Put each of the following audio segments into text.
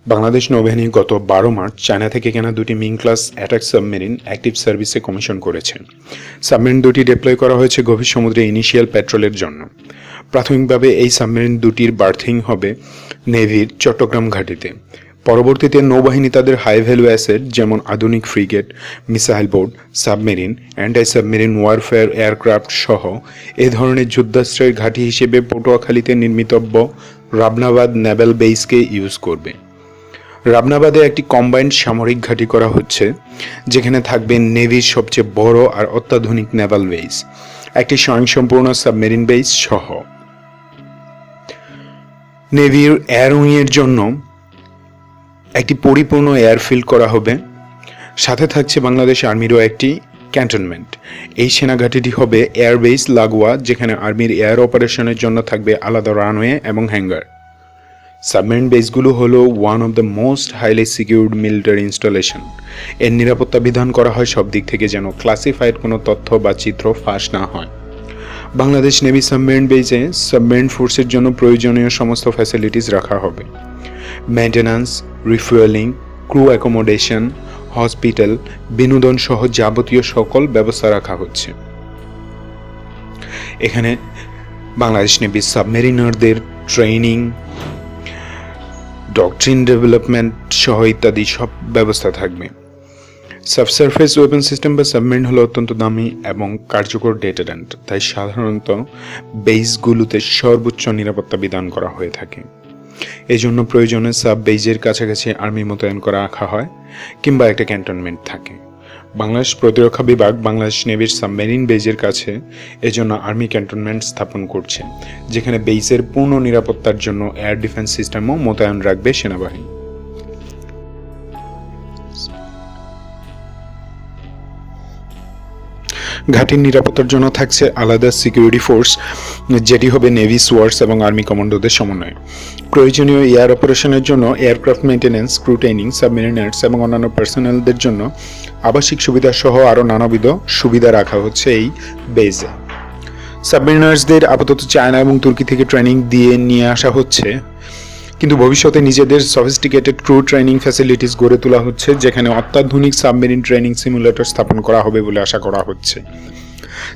বাংলাদেশ নৌবাহিনী গত 12 March China থেকে কেনা দুটি Ming class attack submarine active সার্ভিসে কমিশন করেছে। সাবমেরিন দুটি ডিপ্লয় করা হয়েছে গভীর সমুদ্রে ইনিশিয়াল পেট্রোলের জন্য। প্রাথমিকভাবে এই সাবমেরিন দুটির বার্থিং হবে নেভির চট্টগ্রাম ঘাঁটিতে। পরবর্তীতে নৌবাহিনী তাদের হাই ভ্যালু অ্যাসেট যেমন আধুনিক frigate, missile boat, submarine, anti submarine warfare aircraft সহ এ ধরনের যুদ্ধাশ্রয়ের ঘাঁটি হিসেবে পটুয়াখালীতে নির্মিতব্য রাবনাবাদ নেভাল বেসকে ইউজ করবে। রাবনাবাদে একটি কম্বাইন্ড সামরিক ঘাঁটি করা হচ্ছে, যেখানে থাকবে নেভির সবচেয়ে বড় আর অত্যাধুনিক নেভাল বেস, একটি স্বয়ংসম্পূর্ণ সাবমেরিন বেস সহ। নেভির এয়ার উইংয়ের জন্য একটি পরিপূর্ণ এয়ারফিল্ড করা হবে। সাথে থাকছে বাংলাদেশ আর্মিরও একটি ক্যান্টনমেন্ট। এই সেনাঘাঁটিটি হবে এয়ারবেস লাগোয়া, যেখানে আর্মির এয়ার অপারেশনের জন্য থাকবে আলাদা রানওয়ে এবং হ্যাঙ্গার। সাবমেরিন বেসগুলো হলো one of the most highly secured military installation. এর নিরাপত্তা বিধান করা হয় সব দিক থেকে, যেন ক্লাসিফাইড কোনো তথ্য বা চিত্র ফাঁস না হয়। বাংলাদেশ নেভি সাবমেরিন বেসে সাবমেরিন ফোর্সের জন্য প্রয়োজনীয় সমস্ত ফ্যাসিলিটিস রাখা হবে। Maintenance, refuelling, crew accommodation, hospital, বিনোদন সহ যাবতীয় সকল ব্যবস্থা রাখা হচ্ছে। এখানে বাংলাদেশ নেভি সাবমেরিনারদের ট্রেনিং, ডকট্রিন ডেভেলপমেন্ট সহ ইত্যাদি সব ব্যবস্থা থাকবে। সাবসারফেস ওয়েপন সিস্টেম বা সাবমেরিন হলো অত্যন্ত দামি এবং কার্যকর ডেটারেন্ট, তাই সাধারণত বেসগুলোতে সর্বোচ্চ নিরাপত্তা বিধান করা হয়ে থাকে। এই জন্য প্রয়োজনে সাব বেজের কাছাকাছি আর্মি মোতায়েন করা রাখা হয় কিংবা একটা ক্যান্টনমেন্ট থাকে। বাংলাদেশ প্রতিরক্ষা বিভাগ বাংলাদেশ নেভির সাবমেরিন বেজের কাছে এজন্য আর্মি ক্যান্টনমেন্ট স্থাপন করছে, যেখানে বেজের পূর্ণ নিরাপত্তার জন্য এয়ার ডিফেন্স সিস্টেমও মোতায়েন রাখবে সেনাবাহিনী। ঘাঁটির নিরাপত্তার জন্য থাকছে আলাদা সিকিউরিটি ফোর্স, যেটি হবে নেভি সোয়ার্স এবং আর্মি কমান্ডোদের সমন্বয়ে। প্রয়োজনীয় এয়ার অপারেশনের জন্য এয়ারক্রাফট মেইনটেন্যান্স, ক্রু ট্রেনিং, সাবমেরিনার্স এবং অন্যান্য পার্সোনেলদের জন্য আবাসিক সুবিধা সহ আরও নানাবিধ সুবিধা রাখা হচ্ছে এই বেজে। সাবমেরিনার্সদের আপাতত চায়না এবং তুর্কি থেকে ট্রেনিং দিয়ে নিয়ে আসা হচ্ছে, কিন্তু ভবিষ্যতে নিজেদের সফিস্টিকেটেড ক্রু ট্রেনিং ফ্যাসিলিটিস গড়ে তোলা হচ্ছে, যেখানে অত্যাধুনিক সাবমেরিন ট্রেনিং সিমুলেটর স্থাপন করা হবে বলে আশা করা হচ্ছে।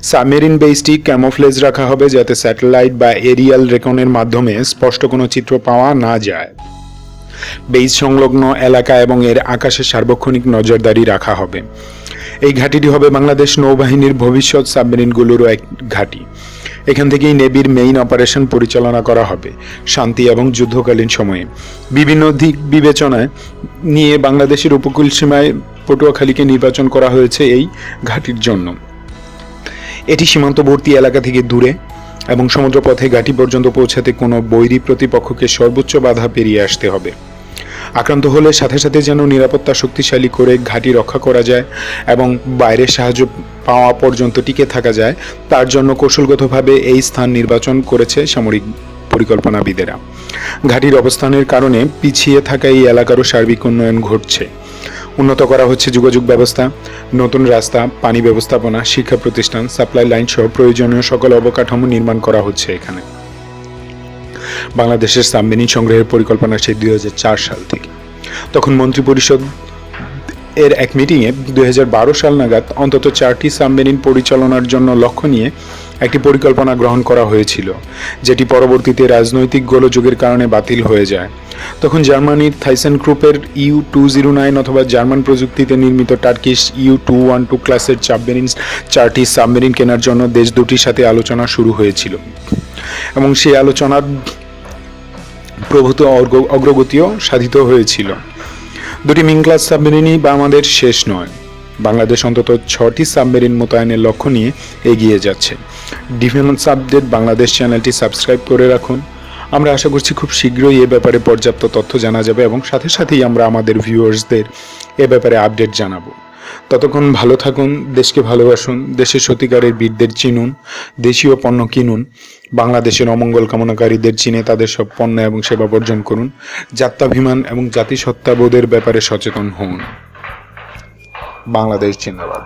সাবমেরিন বেসটি ক্যামোফ্লেজ রাখা হবে, যাতে স্যাটেলাইট বা এরিয়াল রেকনের মাধ্যমে স্পষ্ট কোনো চিত্র পাওয়া না যায়। বেস সংলগ্ন এলাকা এবং এর আকাশে সার্বক্ষণিক নজরদারি রাখা হবে। এই ঘাঁটিটি হবে বাংলাদেশ নৌবাহিনীর ভবিষ্যৎ সাবমেরিনগুলোরও এক ঘাঁটি। এখান থেকেই নেভির মেইন অপারেশন পরিচালনা করা হবে শান্তি এবং যুদ্ধকালীন সময়ে। বিভিন্ন দিক বিবেচনায় নিয়ে বাংলাদেশের উপকূল সীমায় পটুয়াখালীকে নির্বাচন করা হয়েছে এই ঘাঁটির জন্য। এটি সীমান্তবর্তী এলাকা থেকে দূরে এবং সমুদ্রপথে ঘাঁটি পর্যন্ত পৌঁছাতে কোনো বৈরী প্রতিপক্ষকে সর্বোচ্চ বাধা পেরিয়ে আসতে হবে। আক্রান্ত হলে সাথে সাথে যেন নিরাপত্তা শক্তিশালী করে ঘাঁটি রক্ষা করা যায় এবং বাইরের সাহায্য পাওয়া পর্যন্ত টিকে থাকা যায়, তার জন্য কৌশলগতভাবে এই স্থান নির্বাচন করেছে সামরিক পরিকল্পনাবিদেরা। ঘাঁটির অবস্থানের কারণে পিছিয়ে থাকা এই এলাকারও সার্বিক উন্নয়ন ঘটছে। উন্নত করা হচ্ছে যোগাযোগ ব্যবস্থা, নতুন রাস্তা, পানি ব্যবস্থাপনা, শিক্ষা প্রতিষ্ঠান, সাপ্লাই লাইন সহ প্রয়োজনীয় সকল অবকাঠামো নির্মাণ করা হচ্ছে এখানে। বাংলাদেশের সাবমেরিন সংগ্রহের পরিকল্পনা সেই 2004 সাল থেকে। তখন মন্ত্রিপরিষদ এর এক মিটিংয়ে 2012 সাল নাগাদ অন্তত 4টি সাবমেরিন পরিচালনার জন্য লক্ষ্য নিয়ে একটি পরিকল্পনা গ্রহণ করা হয়েছিল, যেটি পরবর্তীতে রাজনৈতিক গোলযোগের কারণে বাতিল হয়ে যায়। তখন জার্মানির থাইসেন গ্রুপের U209 অথবা জার্মান প্রযুক্তিতে নির্মিত টার্কিশ U212 ক্লাসের 4টি সাবমেরিন কেনার জন্য দেশ দুটির সাথে আলোচনা শুরু হয়েছিল এবং সেই আলোচনার প্রভূত অগ্রগতিও সাধিত হয়েছিল। দুটি মিং ক্লাস সাবমেরিনই আমাদের শেষ নয়। বাংলাদেশ অন্তত 6টি সাবমেরিন মোতায়েনের লক্ষ্য নিয়ে এগিয়ে যাচ্ছে। ডিফেন্স আপডেট বাংলাদেশ চ্যানেলটি সাবস্ক্রাইব করে রাখুন। আমরা আশা করছি খুব শীঘ্রই এ ব্যাপারে পর্যাপ্ত তথ্য জানা যাবে এবং সাথে সাথেই আমরা আমাদের ভিউয়ার্সদের এ ব্যাপারে আপডেট জানাবো। ততক্ষণ ভালো থাকুন, দেশকে ভালোবাসুন, দেশের সত্যিকারের বীরদের চিনুন, দেশীয় পণ্য কিনুন, বাংলাদেশের অমঙ্গল কামনাকারীদের চিনে তাদের সব পণ্য এবং সেবা বর্জন করুন, জাত্যাভিমান এবং জাতিসত্তাবোধের ব্যাপারে সচেতন হন। বাংলাদেশ জিন্দাবাদ।